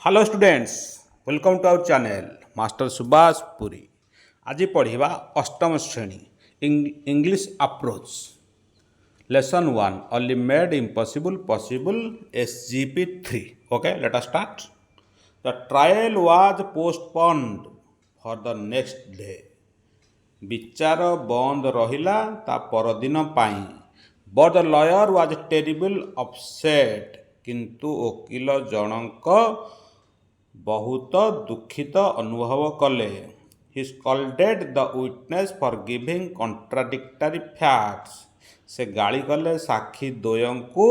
Hello students, welcome to our channel master Subhash Puri. आज पढ़ा अष्टम श्रेणी English approach lesson 1 only made impossible possible SGP 3। Okay, let us start. The trial was postponed for the next day. विचार बंद रहिला ता परदिन पाई। But the lawyer was terrible upset. किंतु वकील जनक बहुत दुखित अनुभव कले। He scolded the witness for giving contradictory facts. से गाली कले साक्षी द्वयंकु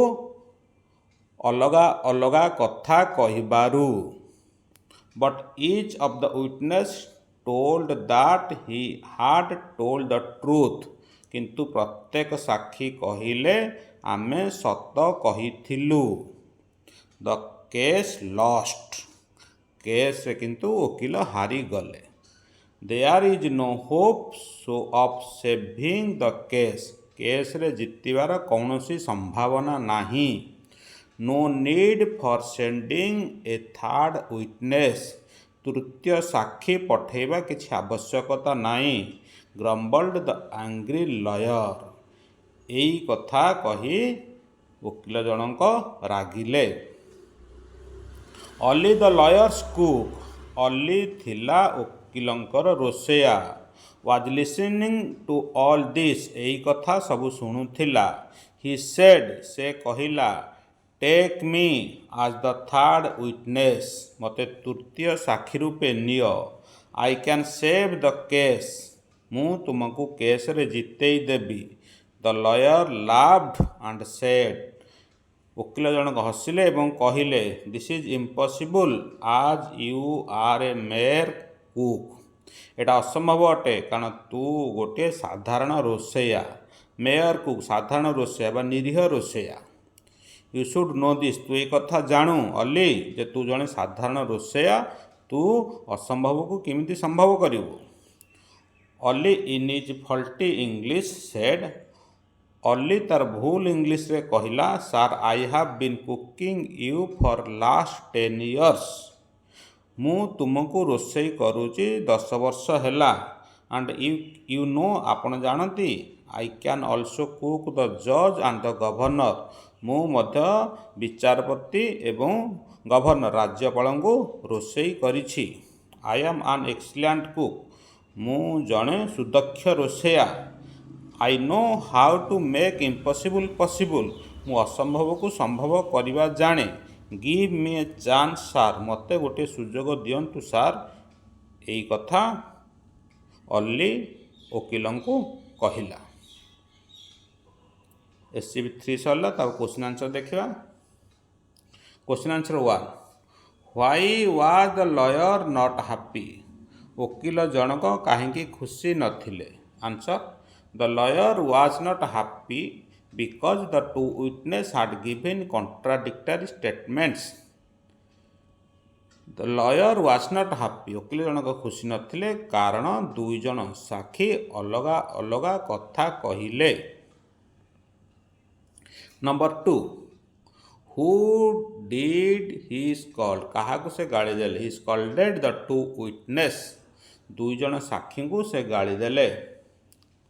अलगा अलगा कथा कहिबारु। But each of the witness told that he had told the truth। किंतु प्रत्येक साक्षी कहिले आमे सत कहिथिलु। The case lost. केस किंतु वकील हारी गले। There is no hope so of saving the case. Case रे जितिबार कौनसी संभावना नाही। No need for sending a third witness. तृतीय साक्षी पठेबा किछि आवश्यकता नाही। Grumbled the angry lawyer. एई कथा कही वकील जनक रागिले। Ali the lawyer's cook. Ali थिला वकीलंकर रोषेया। Was listening to all this. एई कथा सबु शुणुथिला। He said. से कहिला टेक मी आज द थर्ड विटनेस। मते तृतीय साक्षी रूपे नियो। I can save the case. मु तुमको केस रे जितेई देबी। The lawyer laughed and said. वकील जनक हसिले एवं कहिले दिस इज इम्पॉसिबल आज you are a mere cook. एटा असंभव अटे कारण तू गोटे साधारण रोषेया। मेयर कुक साधारण रोषेया बा निरीह रोषेया। You should know this. तू ये कथा जानू अली जे तू जने साधारण रोषेया। तू असंभव को केमिति संभव करिवु। Ali in his faulty English said. Ali तार भूल इंग्लिश रे कहिला sir I have been cooking you for last 10 years। मु तुमको रोषेई करूची 10 वर्ष हैला। एंड यू नो आपण जानती I can also cook the जज एंड द गवर्नर। मु मध्य विचारपति एवं गवर्नर राज्यपाल को रोषेई करिछि। I am an excellent cook. मु जणे सुदक्ष रोषेया। I know how to make impossible possible. मु असंभव को संभव करिबा जाने। गिव मी ए चांस सार। मते गोटे सुजोग दियंतु सार। एई कथा अली वकील को कहिला। SCP 3 सरला। तब क्वेश्चन आंसर देखिबा। Question answer 1 why was the lawyer not happy. वकील जनक काहेकि खुशी नथिले। Answer the lawyer was not happy because the two witness had given contradictory statements। The lawyer was not happy. वकील जनक खुशी नथिले कारण दुई जन साक्षी अलगा अलगा कथा कहिले। Number 2 who did he scold. काहाकु से गाली देले। He scolded the two witness. दुई जन साक्षी को से गाली देले।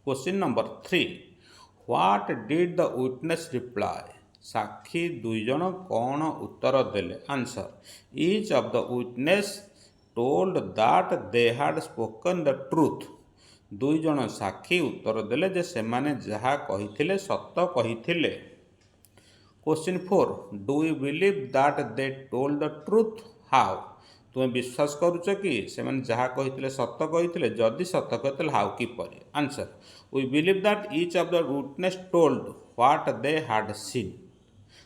Question number 3 what did the witness reply. साक्षी दुई जन कौन उत्तर देले। Answer each of the witness told that they had spoken the truth. दुई जन साक्षी उत्तर देले जे सेमाने जहा कहिथिले सत्य कहिथिले। Question 4 do you believe that they told the truth how. तुम विश्वास करुच कि सेमाने जहा कहिथिले सत्य कहिथिले। जदि सत्य कहिथिले हाउ किपरि। Answer we believe that each of the witness told what they had seen.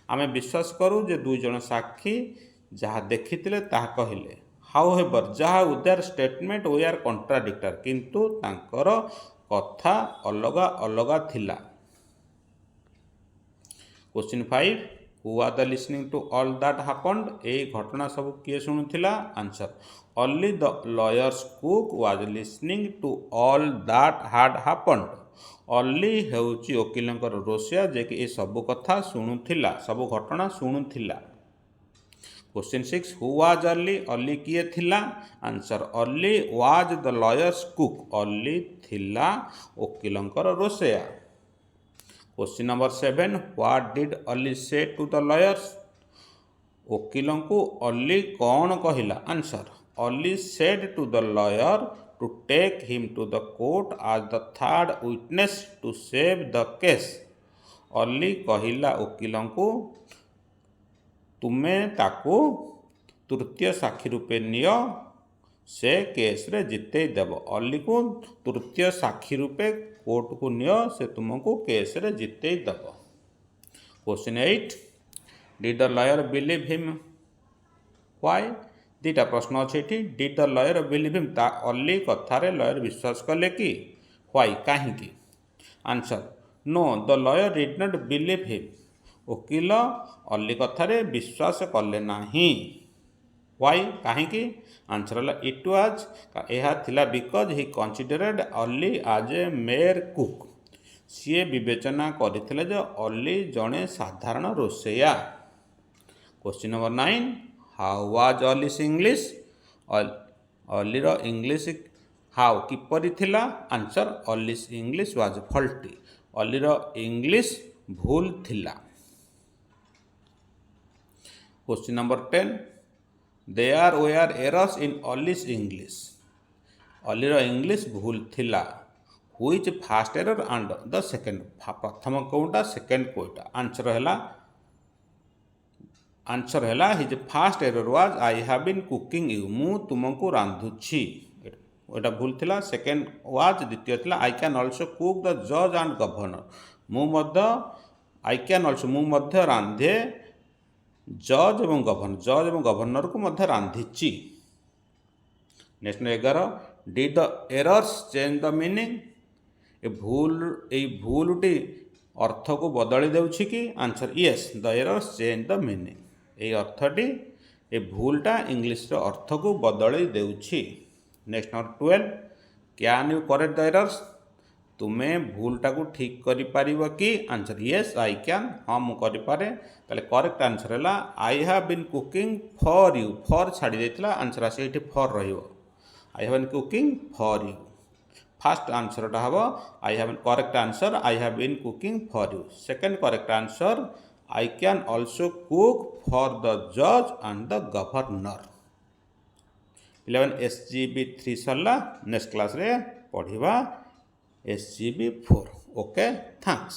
आमे विश्वास करू जे दुई जन साक्षी जहा देखिथिले ताहा कहिले। हाउ एवर जहा their statement we are contradictory. किंतु तांकर कथा अलगा अलगा थिला। Question 5 who are the listening to all that happened. ए घटना सब किए शुणुथिला। Answer only the lawyer's cook was listening to all that had happened. Only हेउची वकीलंकर रोषिया जे कि ए सब कथा शुणुथिला, सब घटना शुणुथिला। Question 6 who was Ali Ali किए थिला answer Ali was the lawyer's cook Ali थिला वकीलंकर रोसेया question number 7 what did Ali say to the lawyers वकीलों को अली कौन कहला answer Ali said to the lawyer to take him to the court as the third witness to save the case Ali कहला वकीलों को तुमे ताकू तृतीय साक्षी रूपे नियो से केस रे जिते देव अली को तृतीय साक्षी रूपे कोर्ट को नियो से तुमको केस रे जिते देव question 8 did the lawyer believe him why दीटा प्रश्न अच्छे did the lawyer believe him ता अली कथारे लॉयर विश्वास कले कि व्हाई कहीं answer no the lawyer did not believe him वकील अली कथारे विश्वास कले नहीं व्हाई कहीं आंसर है इट वाज यह थिला बिकज ही कंसीडरेड अली आज ए मेयर कुक सी विवेचना करथिले जे अली जड़े साधारण रोसैया question number 9 how was Ali's English अलीर इंग्लिश हाउ किपरि थिला answer Ali's English was faulty अलीर इंग्लिश भूल थिला question number 10 there were errors in Ali's English अलीर इंग्लिश भूल थिला which first error and the second प्रथम कोटा सेकंड कोटा आंसर है his first error was I have been cooking you मु तुमको रांधुछि एटा भूल थिला सेकंड वाज द्वितीय थिला आई कैन आल्सो कुक द जज एंड गवर्नर मु मध्य आई कैन आल्सो मु मध्य रांधे जज एवं गवर्नर को मध्य रांधिछि next 11 did the errors change the meaning ए भूलटी अर्थ को बदली देउछि कि answer yes the errors change the meaning ए अर्थटी ए भूलटा इंग्लिश अर्थ को बदली देउछि next number 12 can you correct the errors तुम्हें भूलटा को ठीक करि परिबो कि आंसर यस आई कैन हाँ मु करि पारे ताले करेक्ट आंसर है I have been cooking for you for छाड़ी देथिला आंसर आसे एठी फॉर रहिबो I have been cooking for you first answer हम I have correct answer I have been cooking for you second correct answer I can also cook for the जज and the governor 11 SGB 3 Sarala next class रे पढ़िबा SGB 4 okay thanks.